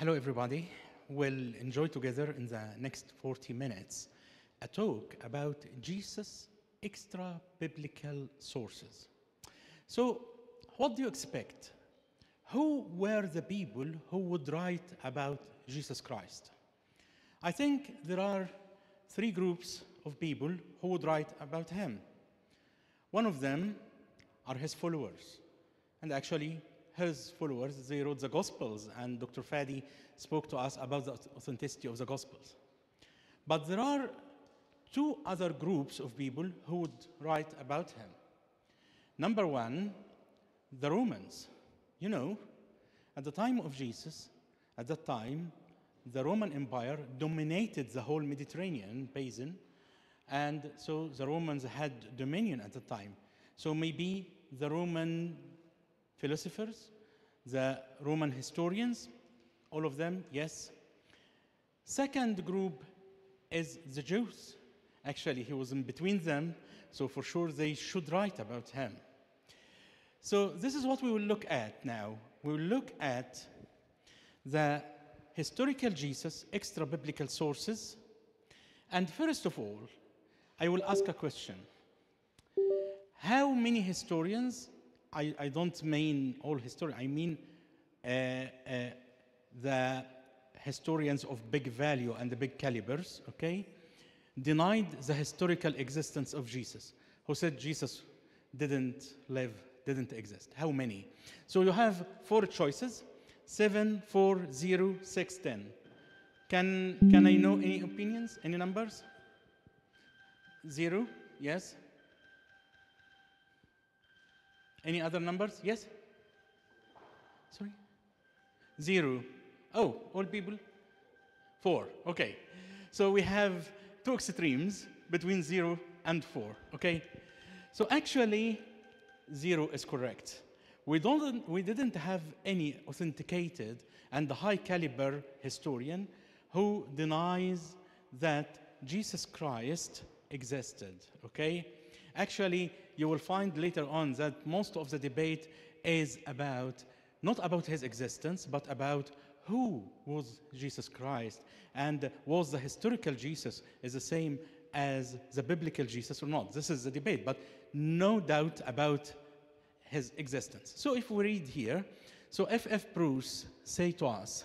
Hello, everybody. We'll enjoy together in the next 40 minutes a talk about Jesus' extra-biblical sources. So, what do you expect? Who were the people who would write about Jesus Christ? I think there are three groups of people who would write about him. One of them are his followers. And actually, his followers, they wrote the Gospels, and Dr. Fadi spoke to us about the authenticity of the Gospels. But there are two other groups of people who would write about him. Number one, the Romans. You know, at the time of Jesus, at that time, the Roman Empire dominated the whole Mediterranean basin, and so the Romans had dominion at the time. So maybe the Roman philosophers, the Roman historians, all of them, yes. Second group is the Jews. Actually, he was in between them, so for sure they should write about him. So this is what we will look at now. We will look at the historical Jesus, extra-biblical sources. And first of all, I will ask a question. How many historians, I don't mean all historians, I mean the historians of big value and the big calibers, okay, denied the historical existence of Jesus, who said Jesus didn't live, didn't exist? How many? So you have four choices: 7, 4, 0, 6, 10. Can I know any opinions, any numbers? 0, yes. Any other numbers? Yes? Sorry? 0. Oh, all people? 4. Okay. So we have two extremes between 0 and 4. Okay? So actually, 0 is correct. We didn't have any authenticated and high caliber historian who denies that Jesus Christ existed. Okay? Actually, you will find later on that most of the debate is not about his existence, but about who was Jesus Christ, and was the historical Jesus is the same as the biblical Jesus or not. This is the debate, but no doubt about his existence. So if we read here, so F.F. Bruce say to us,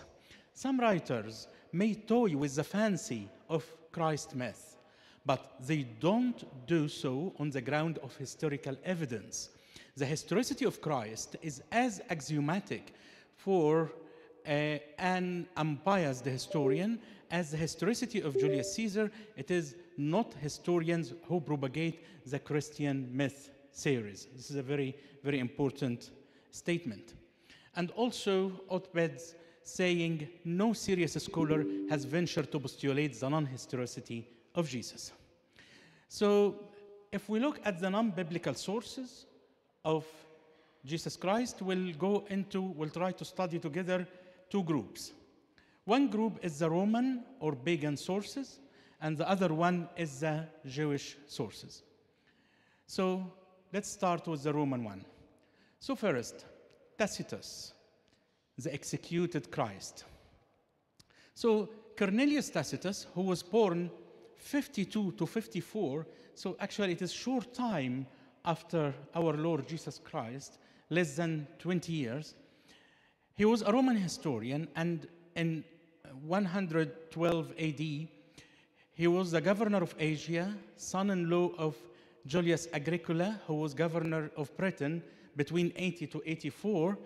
some writers may toy with the fancy of Christ myth, but they don't do so on the ground of historical evidence. The historicity of Christ is as axiomatic for an unbiased historian as the historicity of Julius Caesar. It is not historians who propagate the Christian myth series. This is a very, very important statement. And also, Otbeds saying no serious scholar has ventured to postulate the non-historicity of Jesus. So if we look at the non-biblical sources of Jesus Christ, we'll try to study together two groups. One group is the Roman or pagan sources, and the other one is the Jewish sources. So let's start with the Roman one. So first, Tacitus, the executed Christ. So Cornelius Tacitus, who was born 52 to 54, so actually it is short time after our Lord Jesus Christ, less than 20 years. He was a Roman historian, and in 112 AD, he was the governor of Asia, son-in-law of Julius Agricola, who was governor of Britain between 80 to 84.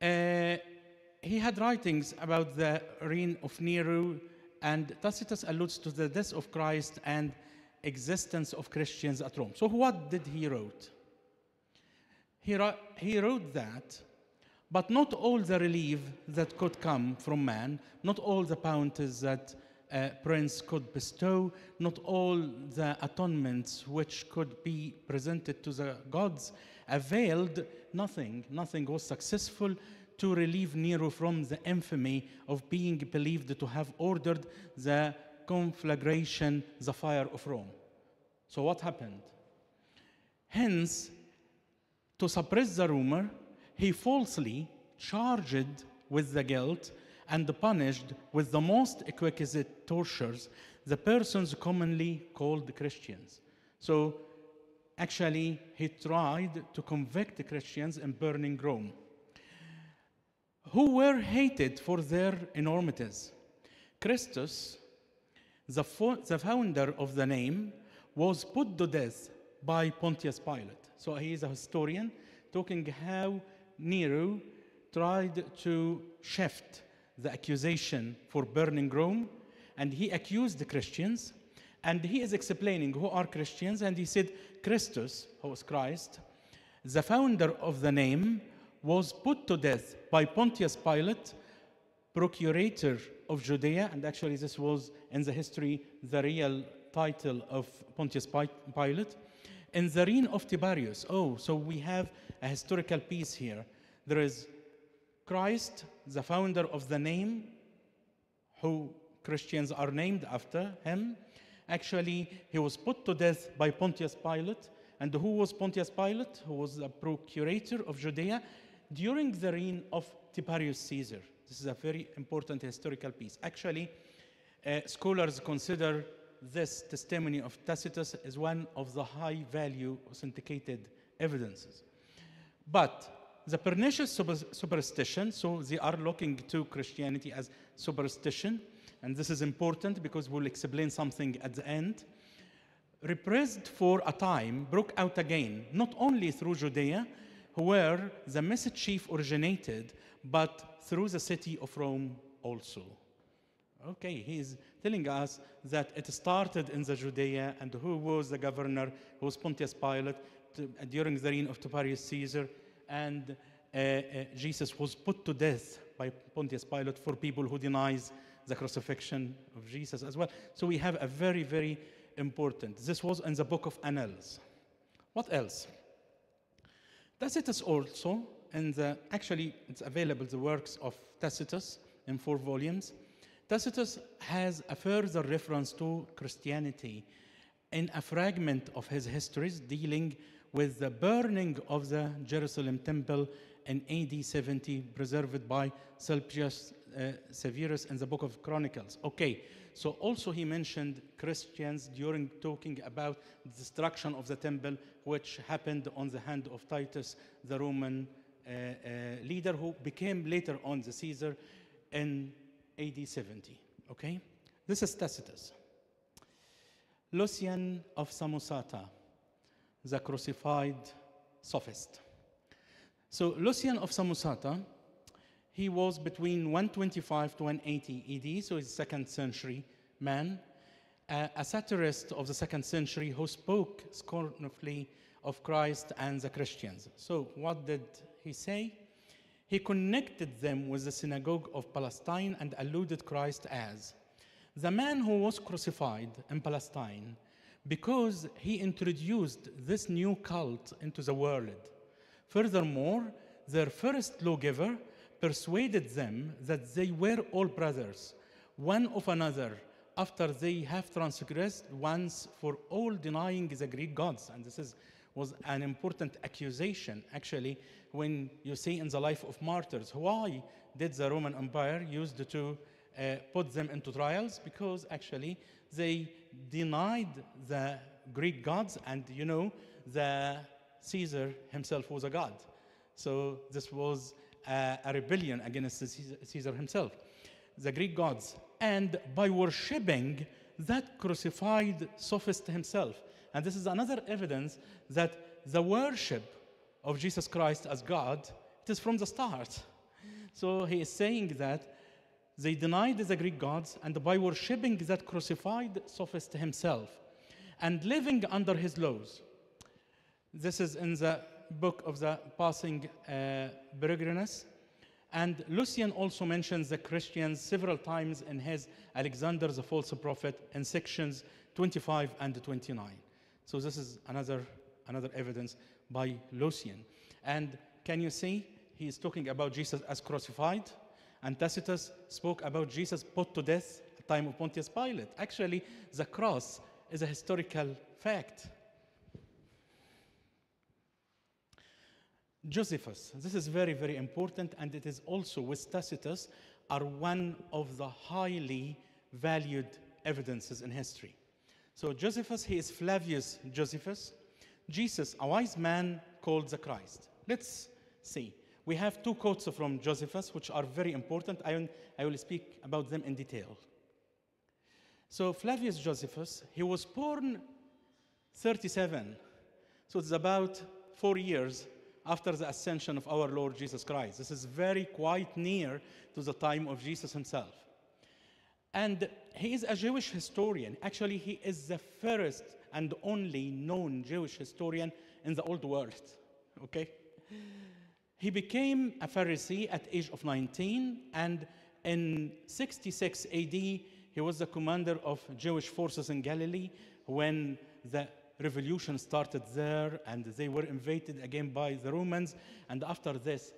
He had writings about the reign of Nero, and Tacitus alludes to the death of Christ and existence of Christians at Rome. So what did he wrote? He wrote that, but not all the relief that could come from man, not all the bounties that prince could bestow, not all the atonements which could be presented to the gods availed. Nothing was successful to relieve Nero from the infamy of being believed to have ordered the conflagration, the fire of Rome. So what happened? Hence, to suppress the rumor, he falsely charged with the guilt and punished with the most exquisite tortures the persons commonly called Christians. So actually, he tried to convict the Christians in burning Rome, who were hated for their enormities. Christus, the founder of the name, was put to death by Pontius Pilate. So he is a historian talking how Nero tried to shift the accusation for burning Rome, and he accused the Christians, and he is explaining who are Christians, and he said Christus, who was Christ, the founder of the name, was put to death by Pontius Pilate, procurator of Judea, and actually this was in the history the real title of Pontius Pilate, in the reign of Tiberius. Oh, so we have a historical piece here. There is Christ, the founder of the name, who Christians are named after him. Actually, he was put to death by Pontius Pilate. And who was Pontius Pilate? Who was the procurator of Judea during the reign of Tiberius Caesar. This is a very important historical piece. Actually, scholars consider this testimony of Tacitus as one of the high-value authenticated evidences. But the pernicious superstition, so they are looking to Christianity as superstition, and this is important because we'll explain something at the end, repressed for a time, broke out again, not only through Judea, where the mischief originated, but through the city of Rome also. Okay, he's telling us that it started in the Judea, and who was the governor? Who was Pontius Pilate during the reign of Tiberius Caesar, and Jesus was put to death by Pontius Pilate for people who denies the crucifixion of Jesus as well. So we have a very, very important. This was in the book of Annals. What else? Tacitus also, and actually it's available, the works of Tacitus in 4 volumes. Tacitus has a further reference to Christianity in a fragment of his histories dealing with the burning of the Jerusalem temple in AD 70, preserved by Sulpicius Severus in the book of Chronicles. Okay, so also he mentioned Christians during talking about the destruction of the temple, which happened on the hand of Titus, the Roman leader who became later on the Caesar in AD 70. Okay, this is Tacitus. Lucian of Samosata, the crucified sophist. So Lucian of Samosata, he was between 125 to 180 AD, so he's a 2nd century man, a satirist of the 2nd century who spoke scornfully of Christ and the Christians. So what did he say? He connected them with the synagogue of Palestine and alluded Christ as the man who was crucified in Palestine because he introduced this new cult into the world. Furthermore, their first lawgiver persuaded them that they were all brothers, one of another, after they have transgressed once for all, denying the Greek gods. And this was an important accusation, actually, when you see in the life of martyrs. Why did the Roman Empire used to put them into trials? Because actually they denied the Greek gods, and you know, the Caesar himself was a god. So this was a rebellion against Caesar himself, the Greek gods, and by worshipping that crucified sophist himself. And this is another evidence that the worship of Jesus Christ as God, it is from the start. So he is saying that they denied the Greek gods, and by worshipping that crucified sophist himself and living under his laws. This is in the book of the Passing Peregrinus. And Lucian also mentions the Christians several times in his Alexander the False Prophet in sections 25 and 29. So this is another evidence by Lucian. And can you see, he is talking about Jesus as crucified, and Tacitus spoke about Jesus put to death at the time of Pontius Pilate. Actually, the cross is a historical fact. Josephus, this is very, very important, and it is also with Tacitus are one of the highly valued evidences in history. So Josephus, he is Flavius Josephus. Jesus, a wise man called the Christ. Let's see. We have two quotes from Josephus, which are very important. I will speak about them in detail. So Flavius Josephus, he was born 37. So it's about 4 years after the ascension of our Lord Jesus Christ. This is very quite near to the time of Jesus himself. And he is a Jewish historian. Actually, he is the first and only known Jewish historian in the old world, okay? He became a Pharisee at the age of 19, and in 66 AD, he was the commander of Jewish forces in Galilee when the revolution started there, and they were invaded again by the Romans. And after this,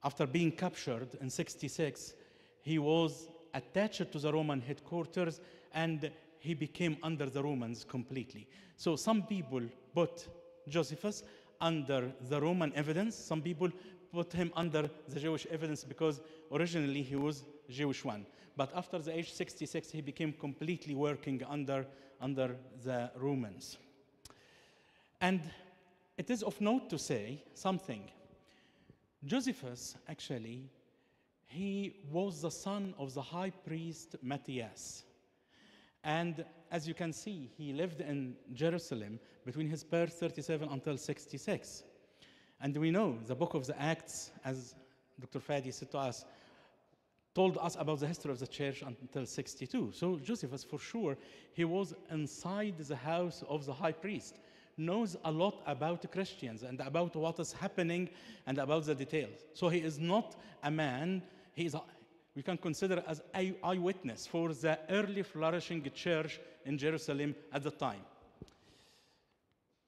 after being captured in 66, he was attached to the Roman headquarters, and he became under the Romans completely. So some people put Josephus under the Roman evidence. Some people put him under the Jewish evidence because originally he was Jewish one. But after the age 66, he became completely working under the Romans. And it is of note to say something. Josephus, actually, he was the son of the high priest Matthias. And as you can see, he lived in Jerusalem between his birth 37 until 66. And we know the book of the Acts, as Dr. Fadi said to us, told us about the history of the church until 62. So Josephus, for sure, he was inside the house of the high priest, knows a lot about Christians and about what is happening and about the details. So he is not a man, we can consider as an eyewitness for the early flourishing church in Jerusalem at the time.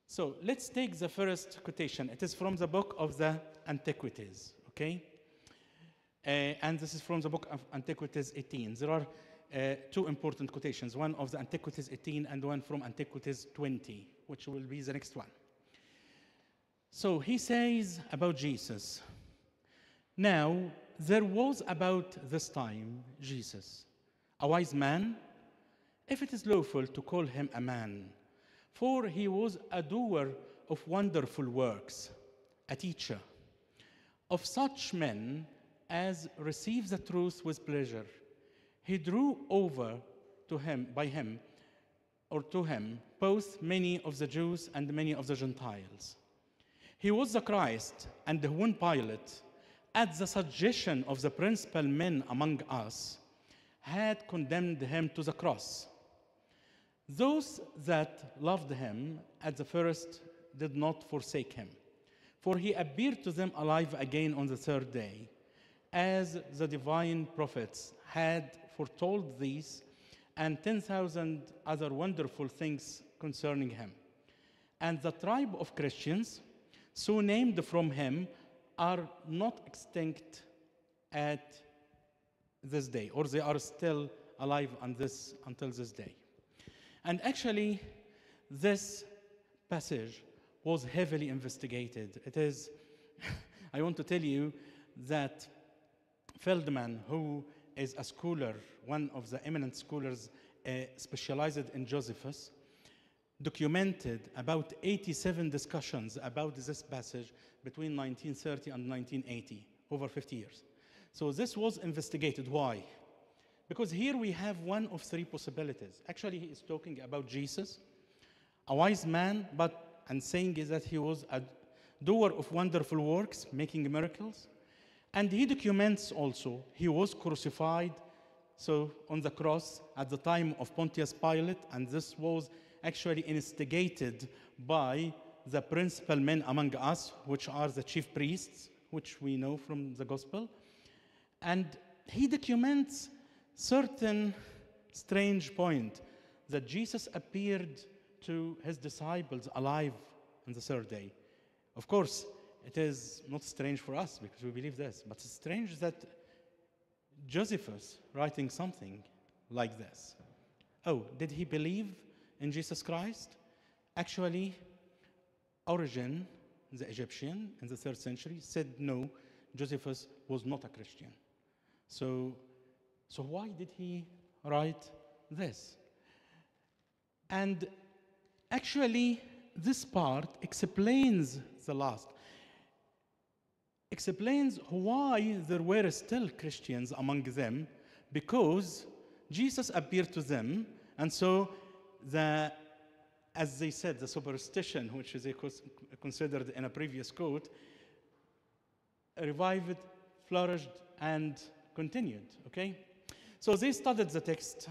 So let's take the first quotation. It is from the book of the Antiquities, okay? And this is from the book of Antiquities 18. There are two important quotations, one of the Antiquities 18 and one from Antiquities 20, which will be the next one. So he says about Jesus, "Now there was about this time Jesus, a wise man, if it is lawful to call him a man, for he was a doer of wonderful works, a teacher, of such men as receive the truth with pleasure. He drew over to him, to him, both many of the Jews and many of the Gentiles. He was the Christ, and when Pilate, at the suggestion of the principal men among us, had condemned him to the cross. Those that loved him at the first did not forsake him, for he appeared to them alive again on the third day, as the divine prophets had foretold these, and 10,000 other wonderful things concerning him. And the tribe of Christians, so named from him, are not extinct at this day, or they are still alive until this day." And actually, this passage was heavily investigated. It is, I want to tell you that Feldman, who is a scholar, one of the eminent scholars specialized in Josephus, documented about 87 discussions about this passage between 1930 and 1980, over 50 years. So this was investigated. Why? Because here we have one of three possibilities. Actually, he is talking about Jesus, a wise man, and saying is that he was a doer of wonderful works, making miracles. And he documents also, he was crucified, so on the cross at the time of Pontius Pilate, and this was actually instigated by the principal men among us, which are the chief priests, which we know from the gospel. And he documents certain strange point that Jesus appeared to his disciples alive on the third day. Of course, it is not strange for us because we believe this, but it's strange that Josephus writing something like this. Oh, did he believe in Jesus Christ? Actually, Origen, the Egyptian in the 3rd century, said no, Josephus was not a Christian. So why did he write this? And actually, this part explains the last. Explains why there were still Christians among them, because Jesus appeared to them, and so as they said, the superstition, which is considered in a previous quote, revived, flourished, and continued, okay? So they studied the text.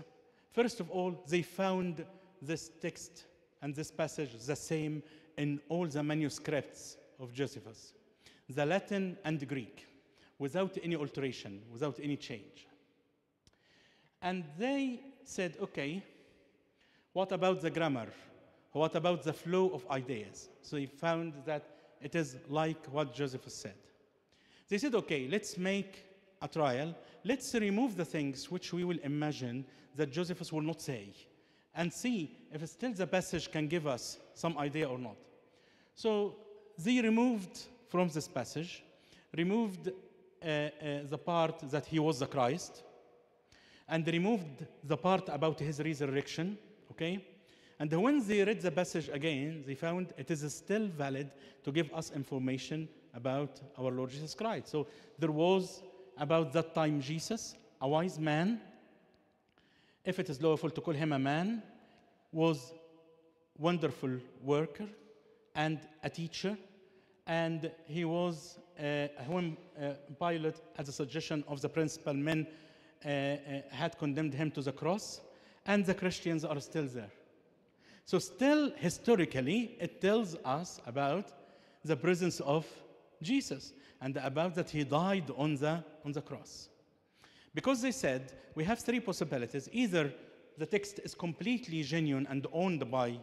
First of all, they found this text and this passage the same in all the manuscripts of Josephus, the Latin and Greek, without any alteration, without any change. And they said, okay, what about the grammar? What about the flow of ideas? So they found that it is like what Josephus said. They said, okay, let's make a trial. Let's remove the things which we will imagine that Josephus will not say, and see if still the passage can give us some idea or not. So they removed from this passage, removed the part that he was the Christ, and removed the part about his resurrection, okay? And when they read the passage again, they found it is still valid to give us information about our Lord Jesus Christ. So there was, about that time, Jesus, a wise man, if it is lawful to call him a man, was wonderful worker and a teacher, and he was, when Pilate, at the suggestion of the principal men, had condemned him to the cross, and the Christians are still there. So still, historically, it tells us about the presence of Jesus and about that he died on the cross. Because they said, we have three possibilities. Either the text is completely genuine and owned by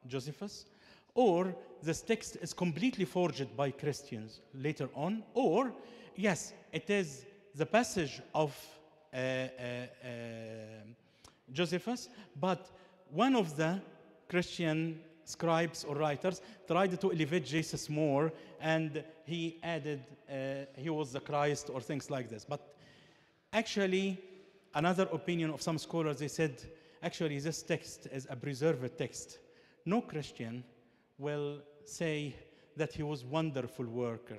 Josephus, or this text is completely forged by Christians later on, or, yes, it is the passage of Josephus, but one of the Christian scribes or writers tried to elevate Jesus more, and he added he was the Christ or things like this. But actually, another opinion of some scholars, they said, actually, this text is a preserved text. No Christian will say that he was a wonderful worker.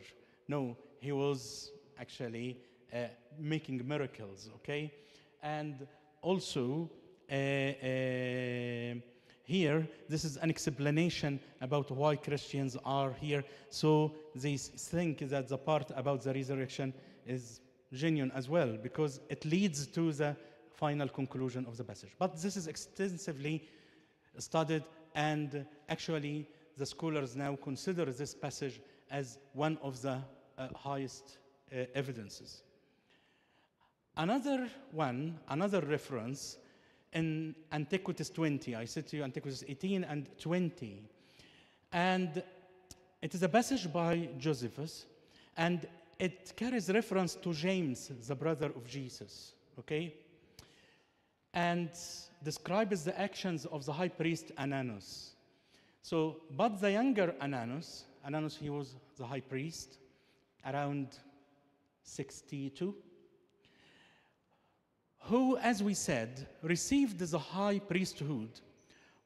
No, he was actually making miracles, okay? And also, here, this is an explanation about why Christians are here. So they think that the part about the resurrection is genuine as well, because it leads to the final conclusion of the passage. But this is extensively studied, and actually the scholars now consider this passage as one of the highest evidences. Another reference in Antiquities 20, I said to you Antiquities 18 and 20, and it is a passage by Josephus, and it carries reference to James, the brother of Jesus, okay? And describes the actions of the high priest Ananus. So, but the younger Ananus, he was the high priest, around 62, who, as we said, received the high priesthood,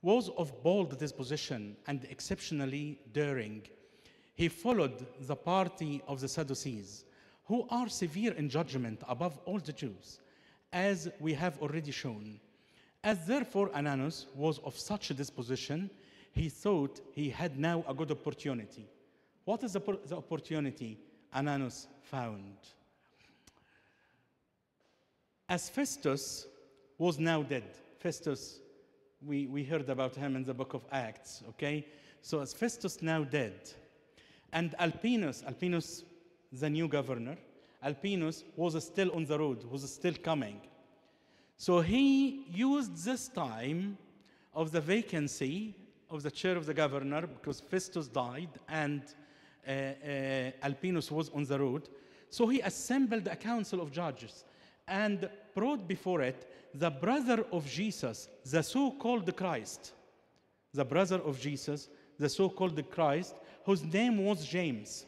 was of bold disposition and exceptionally daring. He followed the party of the Sadducees, who are severe in judgment above all the Jews, as we have already shown. As therefore Ananus was of such a disposition, he thought he had now a good opportunity. What is the opportunity Ananus found? As Festus was now dead, Festus, we heard about him in the book of Acts, okay? So as Festus now dead, and Albinus, the new governor, Albinus was still on the road, was still coming. So he used this time of the vacancy of the chair of the governor, because Festus died and Albinus was on the road. So he assembled a council of judges and brought before it the brother of Jesus, the so-called Christ. The brother of Jesus, the so-called Christ, whose name was James,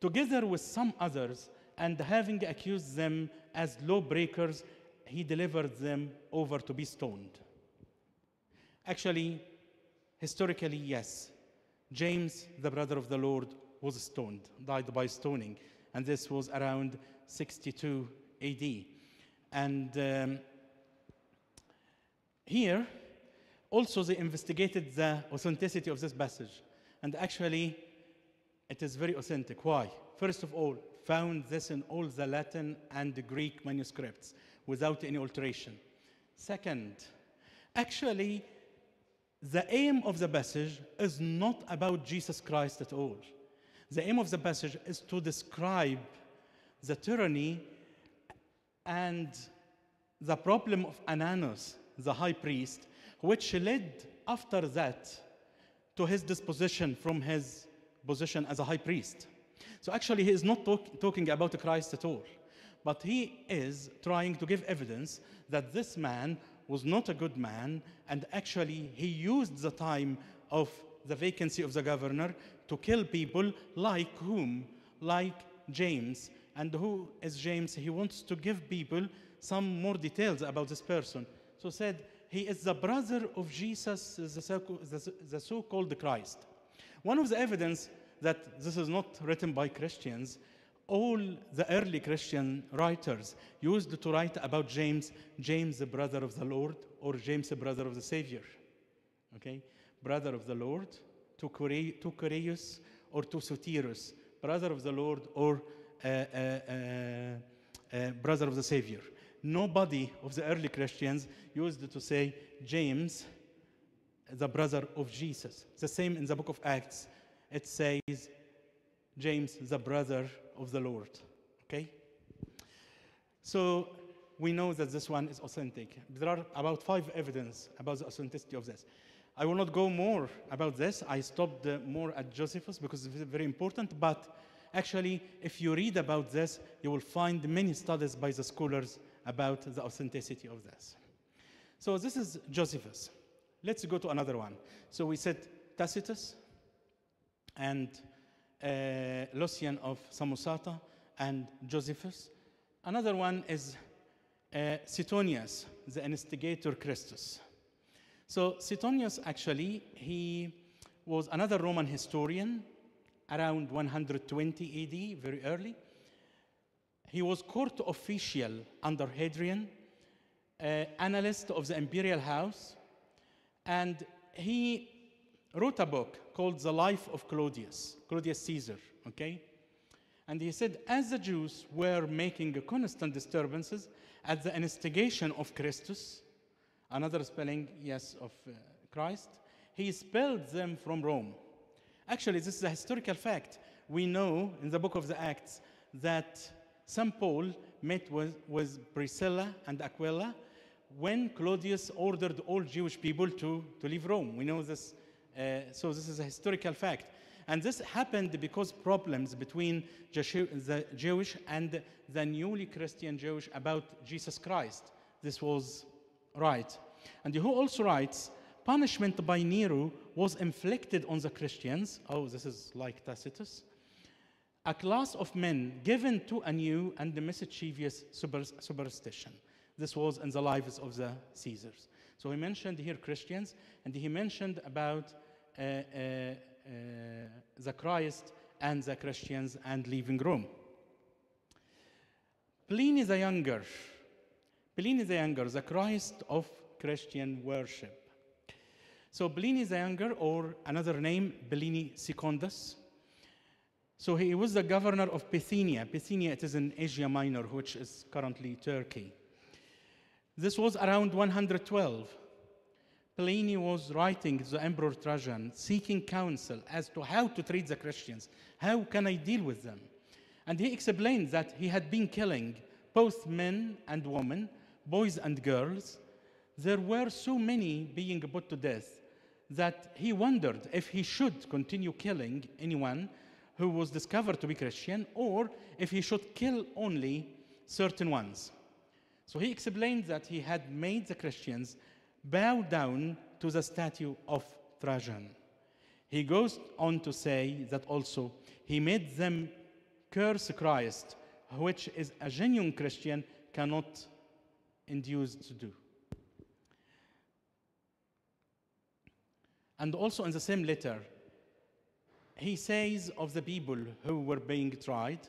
together with some others, and having accused them as lawbreakers, he delivered them over to be stoned. Actually, historically, yes, James, the brother of the Lord, was stoned, died by stoning, and this was around 62 AD. And here, also they investigated the authenticity of this passage, and actually, it is very authentic. Why? First of all, found this in all the Latin and the Greek manuscripts without any alteration. Second, actually, the aim of the passage is not about Jesus Christ at all. The aim of the passage is to describe the tyranny and the problem of Ananus, the high priest, which led after that to his disposition from his position as a high priest. So actually, he is not talking about Christ at all, but he is trying to give evidence that this man was not a good man, and actually he used the time of the vacancy of the governor to kill people like whom? Like James. And who is James? He wants to give people some more details about this person. So said, he is the brother of Jesus, the so-called Christ. One of the evidence that this is not written by Christians, all the early Christian writers used to write about James, James the brother of the Lord, or James the brother of the Savior. Okay? Brother of the Lord, to Coreus, or to Soterus, brother of the Lord, or brother of the Savior. Nobody of the early Christians used to say James, the brother of Jesus. The same in the book of Acts. It says James, the brother of the Lord. Okay? So we know that this one is authentic. There are about 5 evidence about the authenticity of this. I will not go more about this. I stopped more at Josephus because it's very important. But actually, if you read about this, you will find many studies by the scholars about the authenticity of this. So this is Josephus. Let's go to another one. So we said Tacitus and Lucian of Samosata and Josephus. Another one is Suetonius, the instigator Christus. So Suetonius, actually, he was another Roman historian around 120 AD, very early. He was court official under Hadrian, analyst of the imperial house, and he wrote a book called The Life of Claudius Caesar, okay? And he said, as the Jews were making constant disturbances at the instigation of Christus, another spelling, yes, of Christ, he expelled them from Rome. Actually, this is a historical fact. We know in the book of the Acts that St. Paul met with Priscilla and Aquila when Claudius ordered all Jewish people to leave Rome. We know this, so this is a historical fact. And this happened because problems between the Jewish and the newly Christian Jewish about Jesus Christ. This was right. And who also writes, punishment by Nero was inflicted on the Christians. Oh, this is like Tacitus. A class of men given to a new and mischievous superstition. This was in the lives of the Caesars. So he mentioned here Christians, and he mentioned about the Christ and the Christians and leaving Rome. Pliny the Younger, the Christ of Christian worship. So Pliny the Younger, or another name, Pliny Secundus. So he was the governor of Bithynia. Bithynia, it is in Asia Minor, which is currently Turkey. This was around 112. Pliny was writing to the Emperor Trajan, seeking counsel as to how to treat the Christians. How can I deal with them? And he explained that he had been killing both men and women, boys and girls. There were so many being put to death that he wondered if he should continue killing anyone who was discovered to be Christian, or if he should kill only certain ones. So he explained that he had made the Christians bow down to the statue of Trajan. He goes on to say that also he made them curse Christ, which is a genuine Christian, cannot induce to do. And also in the same letter, he says of the people who were being tried,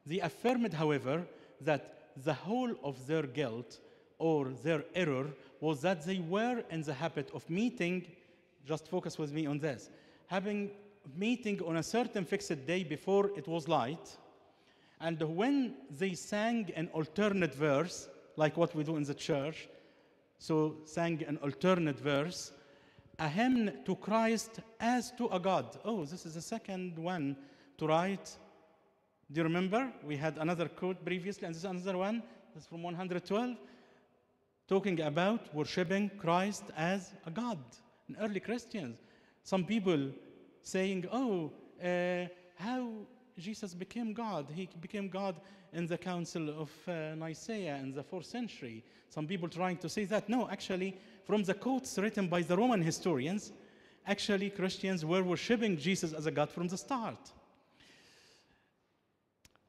they affirmed, however, that the whole of their guilt or their error was that they were in the habit of meeting, just focus with me on this, having meeting on a certain fixed day before it was light, and when they sang an alternate verse, like what we do in the church, so sang an alternate verse, a hymn to Christ as to a God. Oh, this is the second one to write. Do you remember? We had another quote previously, and this is another one. This is from 112, talking about worshiping Christ as a God. In early Christians, some people saying, oh, how Jesus became God. He became God in the Council of Nicaea in the 4th century. Some people trying to say that. No, actually, from the quotes written by the Roman historians, actually Christians were worshiping Jesus as a God from the start.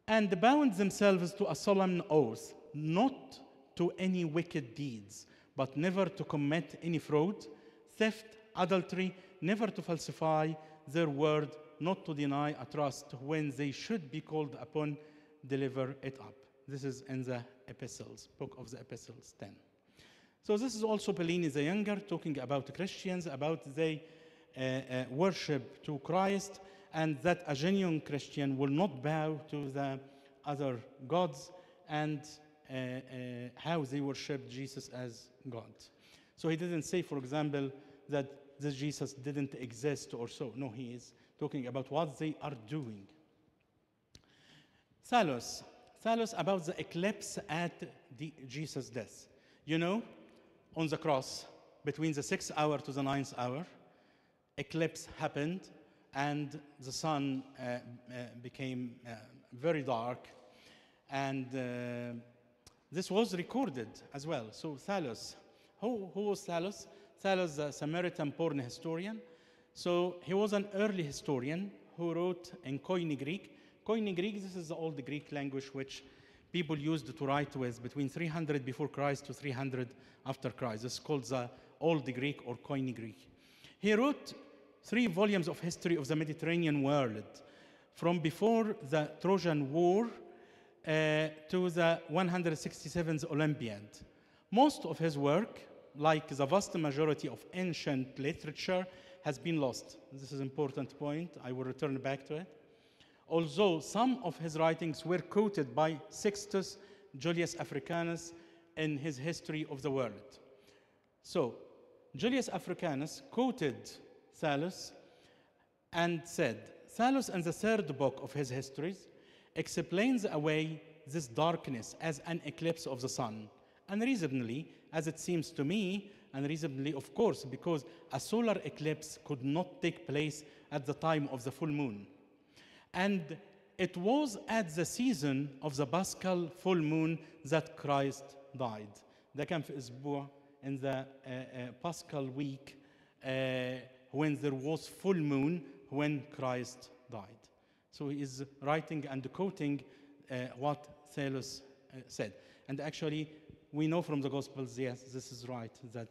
And bound themselves to a solemn oath, not to any wicked deeds, but never to commit any fraud, theft, adultery, never to falsify their word, not to deny a trust when they should be called upon, deliver it up. This is in the epistles, book of the epistles 10. So this is also Pliny the Younger talking about Christians, about they worship to Christ, and that a genuine Christian will not bow to the other gods, and how they worship Jesus as God. So he didn't say, for example, that this Jesus didn't exist or so. No, he is talking about what they are doing. Thales about the eclipse at Jesus' death. You know, on the cross, between the 6th hour to the 9th hour, eclipse happened, and the sun became very dark, and this was recorded as well. So Thales, who was Thales? Thales, a Samaritan-born historian. So he was an early historian who wrote in Koine Greek. Koine Greek, this is the old Greek language which people used to write with between 300 before Christ to 300 after Christ. This is called the Old Greek or Koine Greek. He wrote 3 volumes of history of the Mediterranean world, from before the Trojan War to the 167th Olympiad. Most of his work, like the vast majority of ancient literature, has been lost. This is an important point. I will return back to it. Although some of his writings were quoted by Sextus Julius Africanus in his History of the World. So, Julius Africanus quoted Thales and said, Thales in the 3rd book of his histories explains away this darkness as an eclipse of the sun. Unreasonably, as it seems to me, unreasonably, of course, because a solar eclipse could not take place at the time of the full moon. And it was at the season of the Paschal full moon that Christ died. ده كان في أسبوع in the Paschal week when there was full moon when Christ died. So he is writing and quoting what Thales said. And actually, we know from the Gospels, yes, this is right, that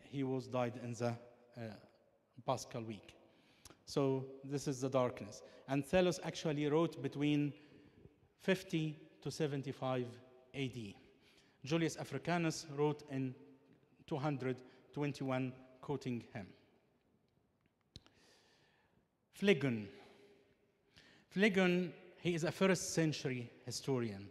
he was died in the Paschal week. So this is the darkness. And Thales actually wrote between 50 to 75 AD. Julius Africanus wrote in 221, quoting him. Phlegon. Phlegon, he is a 1st century historian.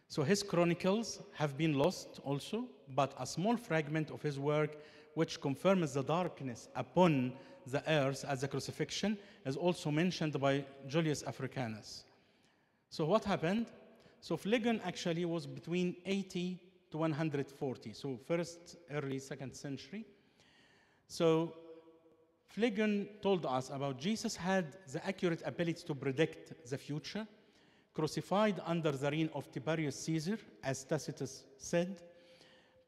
So his chronicles have been lost also, but a small fragment of his work, which confirms the darkness upon the earth as a crucifixion, is also mentioned by Julius Africanus. So what happened? So Phlegon actually was between 80 to 140, so early 2nd century. So Phlegon told us about Jesus had the accurate ability to predict the future, crucified under the reign of Tiberius Caesar, as Tacitus said,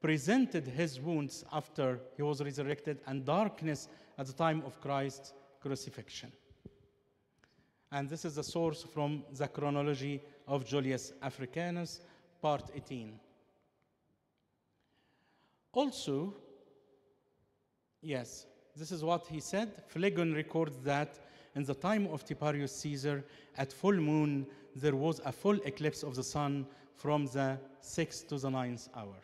presented his wounds after he was resurrected, and darkness at the time of Christ's crucifixion. And this is the source from the chronology of Julius Africanus, part 18. Also, yes, this is what he said. Phlegon records that in the time of Tiberius Caesar, at full moon, there was a full eclipse of the sun from the 6th to the 9th hour.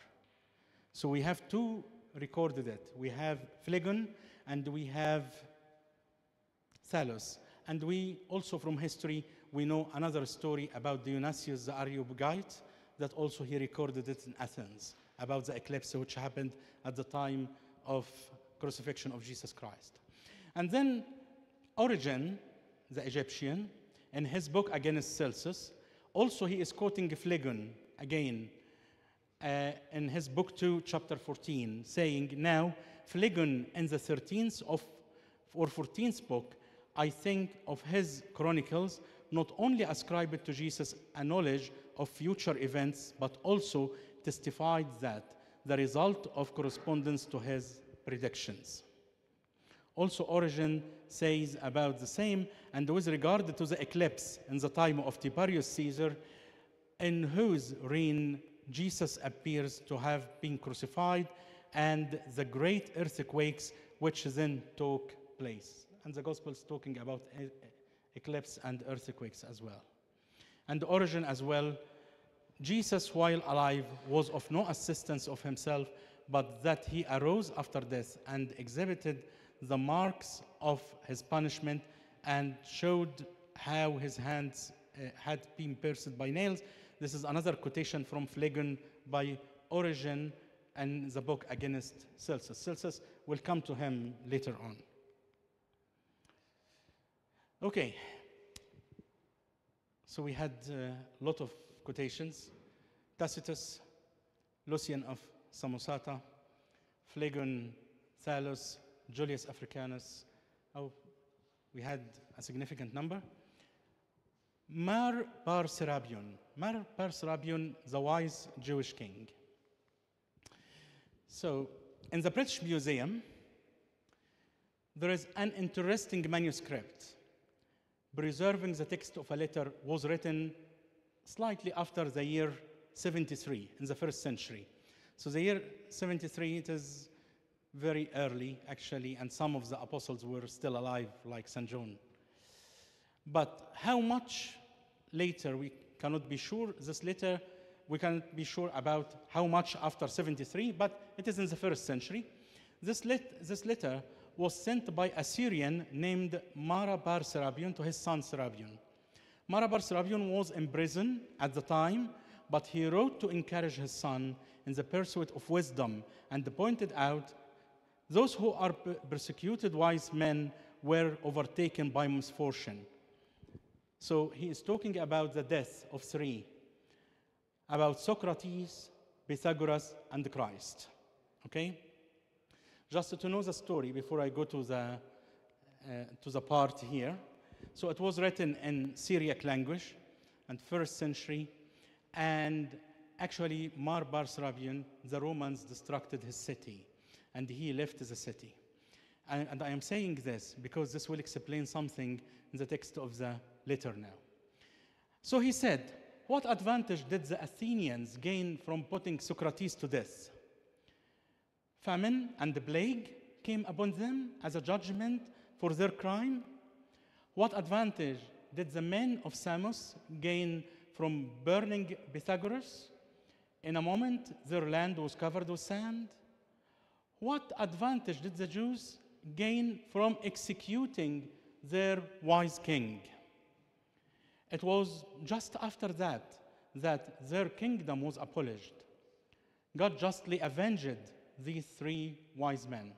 So we have two recorded it. We have Phlegon and we have Thales. And we also from history, we know another story about Dionysius the Areopagite, that also he recorded it in Athens, about the eclipse which happened at the time of crucifixion of Jesus Christ. And then Origen, the Egyptian, in his book Against Celsus, also he is quoting Phlegon again in his book 2, chapter 14, saying, now Phlegon in the 13th or 14th book, I think of his chronicles, not only ascribed to Jesus a knowledge of future events, but also testified that the result of correspondence to his predictions. Also, Origen says about the same, and with regard to the eclipse in the time of Tiberius Caesar, in whose reign Jesus appears to have been crucified, and the great earthquakes which then took place. And the Gospel is talking about eclipse and earthquakes as well. And Origen as well, Jesus, while alive, was of no assistance of himself, but that he arose after death and exhibited the marks of his punishment and showed how his hands had been pierced by nails. This is another quotation from Phlegon by Origen and the book Against Celsus. Celsus will come to him later on. Okay, so we had a lot of quotations. Tacitus, Lucian of Samosata, Phlegon, Thales, Julius Africanus. Oh, we had a significant number. Mar Bar Serapion. Mar Bar Serapion, the wise Jewish king. So, in the British Museum, there is an interesting manuscript preserving the text of a letter was written slightly after the year 73, in the 1st century. So the year 73, it is very early, actually, and some of the apostles were still alive, like St. John. But how much later, we cannot be sure. This letter, we cannot be sure about how much after 73, but it is in the 1st century. This letter was sent by a Syrian named Mara Bar Serapion to his son Serapion. Mara Bar Serapion was in prison at the time, but he wrote to encourage his son in the pursuit of wisdom and pointed out those who are persecuted wise men were overtaken by misfortune. So he is talking about the death of three, about Socrates, Pythagoras, and Christ. Okay? Just to know the story before I go to the part here. So it was written in Syriac language and 1st century, and actually Mar Bar Serapion, the Romans destructed his city, and he left the city. And I am saying this because this will explain something in the text of the letter now. So he said, what advantage did the Athenians gain from putting Socrates to death? Famine and the plague came upon them as a judgment for their crime. What advantage did the men of Samos gain from burning Pythagoras? In a moment, their land was covered with sand. What advantage did the Jews gain from executing their wise king? It was just after that their kingdom was abolished. God justly avenged these three wise men.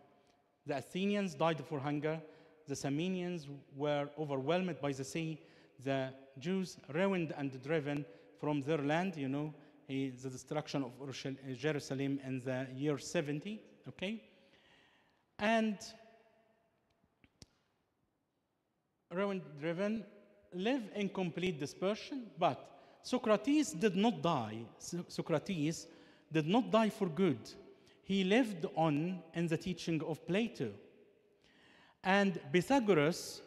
The Athenians died for hunger. The Samians were overwhelmed by the sea. The Jews ruined and driven from their land, you know, the destruction of Jerusalem in the year 70, okay? And ruined, driven, live in complete dispersion, but Socrates did not die. Socrates did not die for good. He lived on in the teaching of Plato. And Pythagoras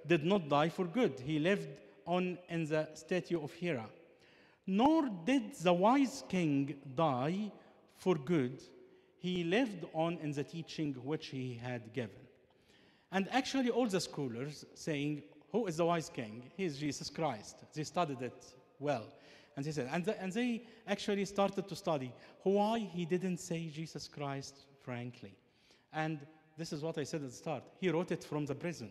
did not die for good. He lived on in the statue of Hera. Nor did the wise king die for good. He lived on in the teaching which he had given. And actually, all the scholars saying, who is the wise king? He is Jesus Christ. They studied it well. And they said, and they actually started to study why he didn't say Jesus Christ frankly. And this is what I said at the start. He wrote it from the prison.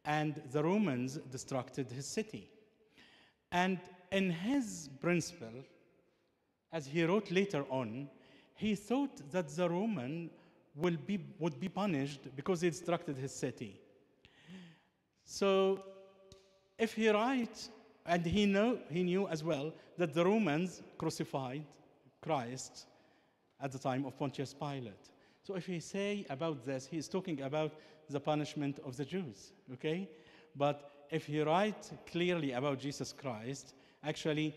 And the Romans destructed his city. And in his principle, as he wrote later on, he thought that the Roman would be punished because he destructed his city. So if he writes, and he knew as well that the Romans crucified Christ at the time of Pontius Pilate. So if he say about this, he's talking about the punishment of the Jews, okay? But if he writes clearly about Jesus Christ, actually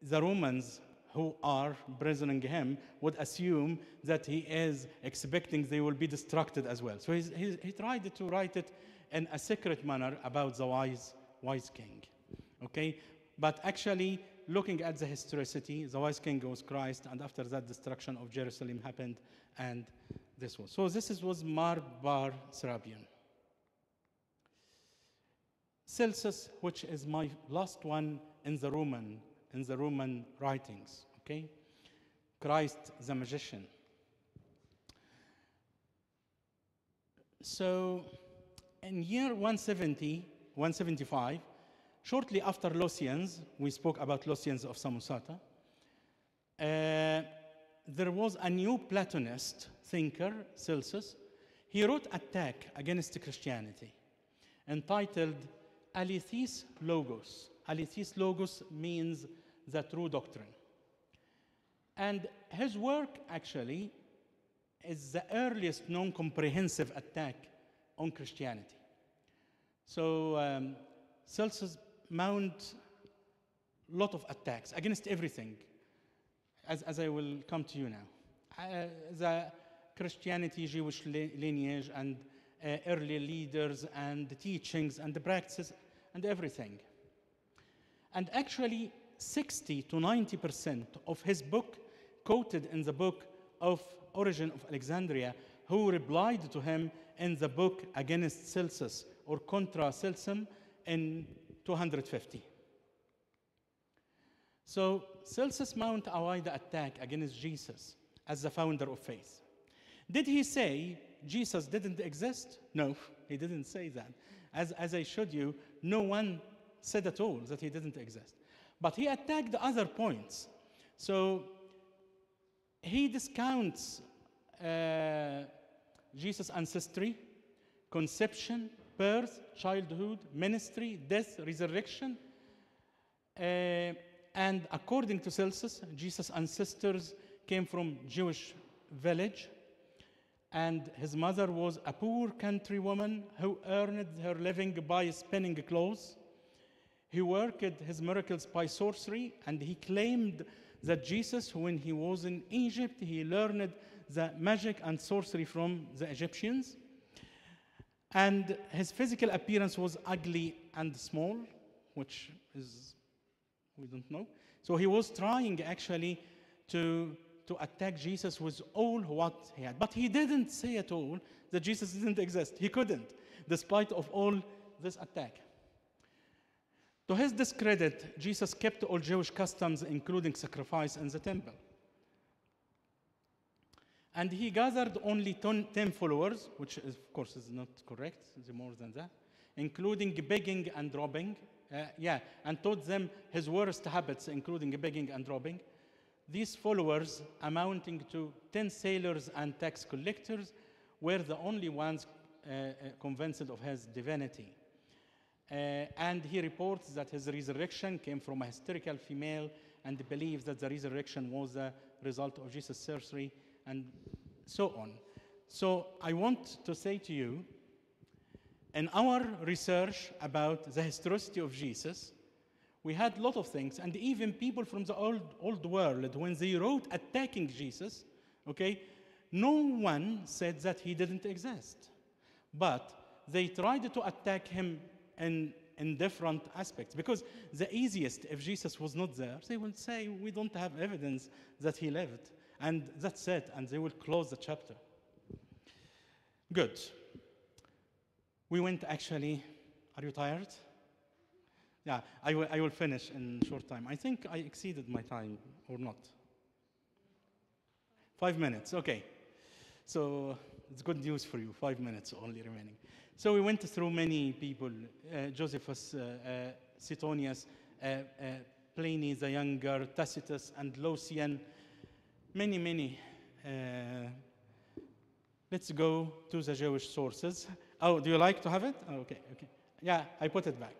the Romans who are imprisoning him would assume that he is expecting they will be destructed as well. So he tried to write it in a secret manner about the wise king, okay? But actually, looking at the historicity, the wise king was Christ, and after that, destruction of Jerusalem happened, and this was. So this was Mar Bar Serapion. Celsus, which is my last one in the Roman writings, okay? Christ the magician. So in year 175, shortly after Lucian's, we spoke about Lucian's of Samosata, there was a new Platonist thinker, Celsus. He wrote an attack against Christianity entitled Alethis Logos. Alethis Logos means the true doctrine. And his work actually is the earliest known comprehensive attack on Christianity. So Celsus mount a lot of attacks against everything, as I will come to you now. The Christianity, Jewish lineage, and early leaders, and the teachings, and the practices, and everything. And actually, 60 to 90% of his book quoted in the book of Origen of Alexandria, who replied to him in the book against Celsus, or Contra Celsum, in 250. So Celsus mounted a wide attack against Jesus as the founder of faith. Did he say Jesus didn't exist? No, he didn't say that. As I showed you, no one said at all that he didn't exist. But he attacked the other points. So he discounts Jesus' ancestry, conception, birth, childhood, ministry, death, resurrection. And according to Celsus, Jesus' ancestors came from Jewish village, and his mother was a poor country woman who earned her living by spinning clothes. He worked his miracles by sorcery, and he claimed that Jesus, when he was in Egypt, he learned the magic and sorcery from the Egyptians. And his physical appearance was ugly and small, which is, we don't know. So he was trying actually to attack Jesus with all what he had. But he didn't say at all that Jesus didn't exist. He couldn't, despite of all this attack. To his discredit, Jesus kept all Jewish customs, including sacrifice in the temple. And he gathered only 10 followers, which is, of course is not correct, it's more than that, including begging and robbing. And taught them his worst habits, including begging and robbing. These followers, amounting to 10 sailors and tax collectors, were the only ones convinced of his divinity. And he reports that his resurrection came from a hysterical female, and believes that the resurrection was the result of Jesus' sorcery, and so on. So I want to say to you, in our research about the historicity of Jesus, we had a lot of things, and even people from the old world, when they wrote attacking Jesus, okay, no one said that he didn't exist. But they tried to attack him in in different aspects. Because the easiest, if Jesus was not there, they will say, we don't have evidence that he lived. And that's it, and they will close the chapter. Good. We went actually, are you tired? Yeah, I will finish in a short time. I think I exceeded my time, or not. 5 minutes, okay. So it's good news for you, 5 minutes only remaining. So we went through many people, Josephus, Suetonius, Pliny the Younger, Tacitus, and Lucian, many. Let's go to the Jewish sources. Oh, do you like to have it? Oh, okay. Yeah, I put it back.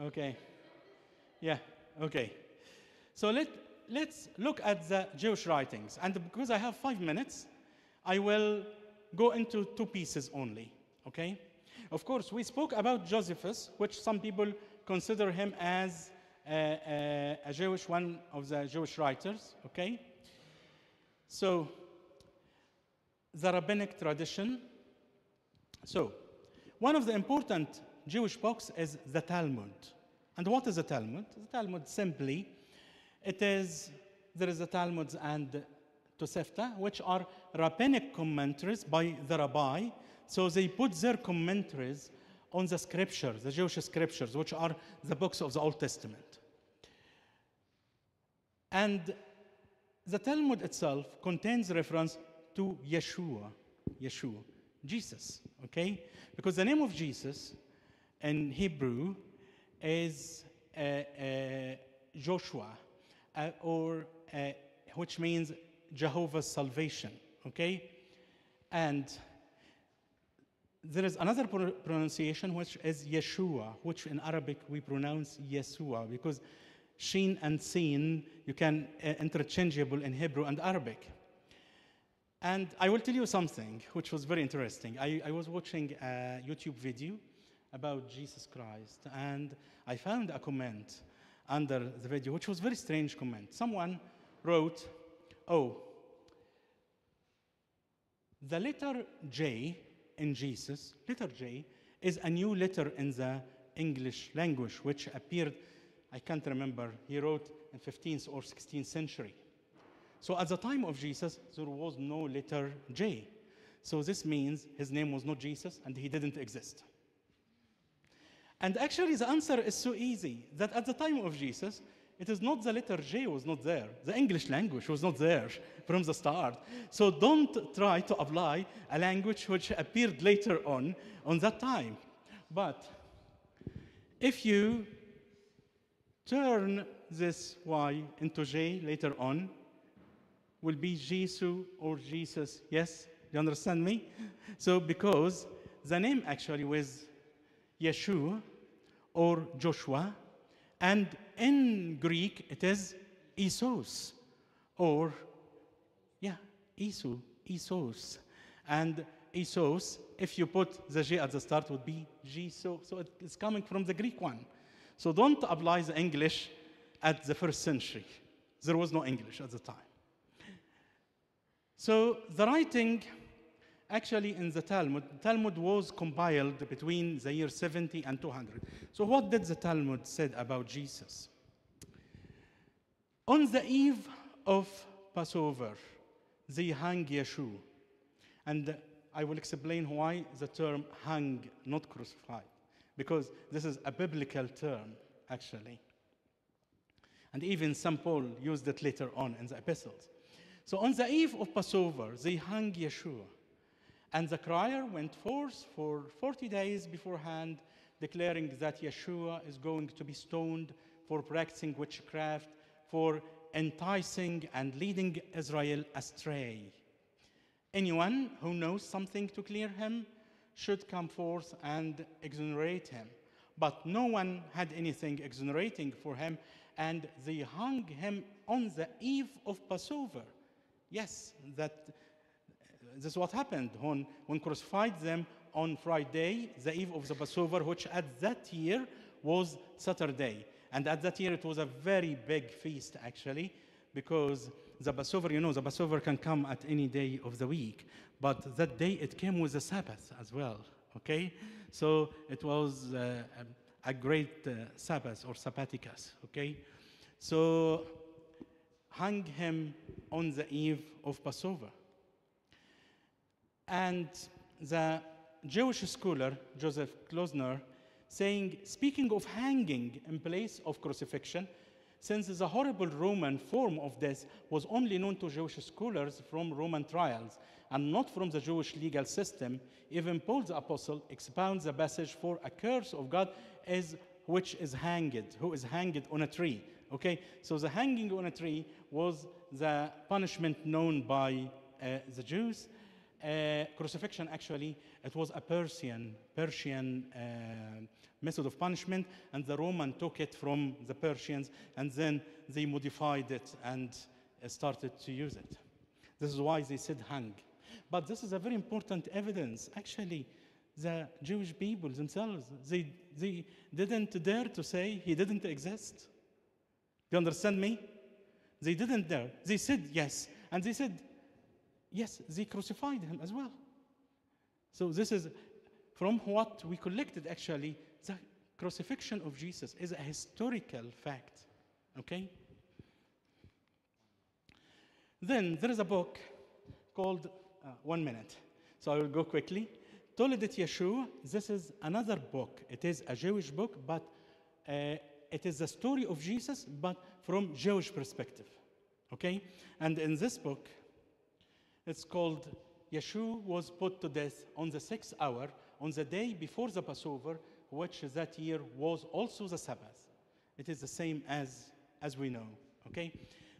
Okay. Yeah, okay. So let's look at the Jewish writings. And because I have 5 minutes, I will go into 2 pieces only, okay? Of course, we spoke about Josephus, which some people consider him as a Jewish, one of the Jewish writers, okay? So, the rabbinic tradition. So, one of the important Jewish books is the Talmud. And what is the Talmud? The Talmud simply, there is the Talmud and Tosefta, which are rabbinic commentaries by the rabbi. So they put their commentaries on the scriptures, the Jewish scriptures, which are the books of the Old Testament. And the Talmud itself contains reference to Yeshua, Jesus, okay? Because the name of Jesus in Hebrew is Joshua, which means Jehovah's salvation, okay? And there is another pronunciation, which is Yeshua, which in Arabic we pronounce Yeshua, because Shin and Sin, you can interchangeable in Hebrew and Arabic. And I will tell you something which was very interesting. I was watching a YouTube video about Jesus Christ, and I found a comment under the video, which was a very strange comment. Someone wrote, oh, the letter J in Jesus, letter J, is a new letter in the English language, which appeared, I can't remember, he wrote in 15th or 16th century. So at the time of Jesus, there was no letter J. So this means his name was not Jesus and he didn't exist. And actually the answer is so easy, that at the time of Jesus, it is not the letter J was not there. The English language was not there from the start. So don't try to apply a language which appeared later on that time. But if you turn this Y into J later on, will be Jesu or Jesus. Yes? You understand me? So because the name actually was Yeshua or Joshua, and in Greek it is Isos, or Isos. And Isos, if you put the J at the start, would be Jesu. So it's coming from the Greek one. So don't apply the English at the 1st century. There was no English at the time. So the writing, actually in the Talmud was compiled between the year 70 and 200. So what did the Talmud say about Jesus? On the eve of Passover, they hung Yeshua. And I will explain why the term hung, not crucified, because this is a biblical term, actually. And even St. Paul used it later on in the epistles. So on the eve of Passover, they hung Yeshua. And the crier went forth for 40 days beforehand, declaring that Yeshua is going to be stoned for practicing witchcraft, for enticing and leading Israel astray. Anyone who knows something to clear him should come forth and exonerate him. But no one had anything exonerating for him, and they hung him on the eve of Passover. Yes, this is what happened when crucified them on Friday, the eve of the Passover, which at that year was Saturday. And at that year, it was a very big feast, actually, because the Passover, you know, the Passover can come at any day of the week, but that day it came with the Sabbath as well, okay? So it was a great Sabbath or Sabbaticus, okay? So hung him on the eve of Passover. And the Jewish scholar, Joseph Klosner, saying, speaking of hanging in place of crucifixion, since the horrible Roman form of death was only known to Jewish scholars from Roman trials and not from the Jewish legal system, even Paul the Apostle expounds the passage for a curse of God which is hanged, who is hanged on a tree. Okay, so the hanging on a tree was the punishment known by the Jews. Crucifixion, actually, it was a Persian method of punishment, and the Roman took it from the Persians, and then they modified it and started to use it. This is why they said hang. But this is a very important evidence. Actually, the Jewish people themselves, they didn't dare to say he didn't exist. Do you understand me? They didn't dare. They said yes, and they said yes, they crucified him as well. So this is, from what we collected actually, the crucifixion of Jesus is a historical fact, okay? Then there is a book called, 1 minute, so I will go quickly. Toledat Yeshua, this is another book. It is a Jewish book, but it is the story of Jesus, but from Jewish perspective, okay? And in this book, it's called Yeshua was put to death on the 6th hour, on the day before the Passover, which that year was also the Sabbath. It is the same as we know, okay?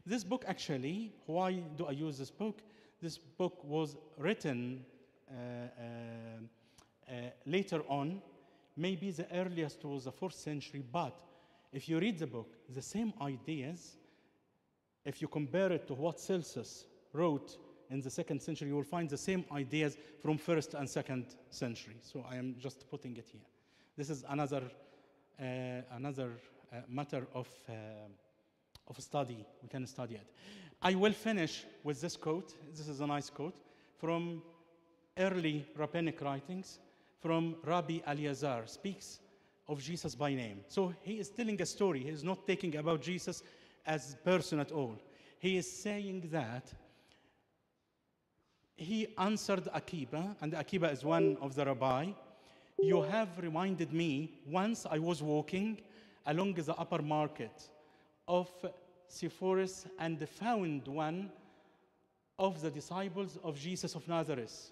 This book actually, why do I use this book? This book was written later on. Maybe the earliest was the 4th century, but if you read the book, the same ideas, if you compare it to what Celsus wrote in the 2nd century, you will find the same ideas from 1st and 2nd century. So I am just putting it here. This is another matter of study. We can study it. I will finish with this quote. This is a nice quote from early rabbinic writings from Rabbi Eliezer, speaks of Jesus by name. So he is telling a story. He is not talking about Jesus as person at all. He is saying that he answered Akiba, and Akiba is one of the rabbi. You have reminded me, once I was walking along the upper market of Sepphoris and found one of the disciples of Jesus of Nazareth.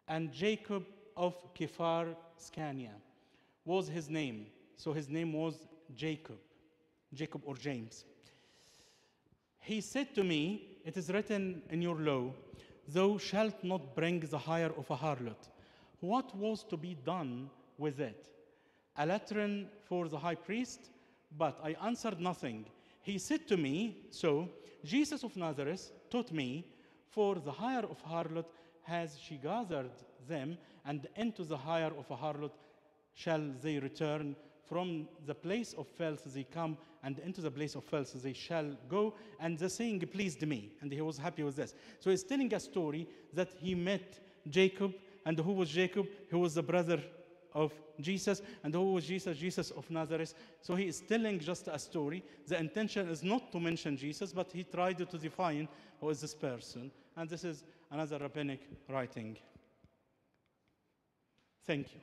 And Jacob of Kephar Scania was his name. So his name was Jacob or James. He said to me, it is written in your law, thou shalt not bring the hire of a harlot. What was to be done with it? A latrine for the high priest? But I answered nothing. He said to me, so Jesus of Nazareth taught me, for the hire of harlot has she gathered them, and into the hire of a harlot shall they return. From the place of filth they come, and into the place of filth they shall go. And the saying pleased me, and he was happy with this. So he's telling a story that he met Jacob, and who was Jacob? He was the brother of Jesus, and who was Jesus? Jesus of Nazareth. So he is telling just a story. The intention is not to mention Jesus, but he tried to define who is this person. And this is another rabbinic writing. Thank you.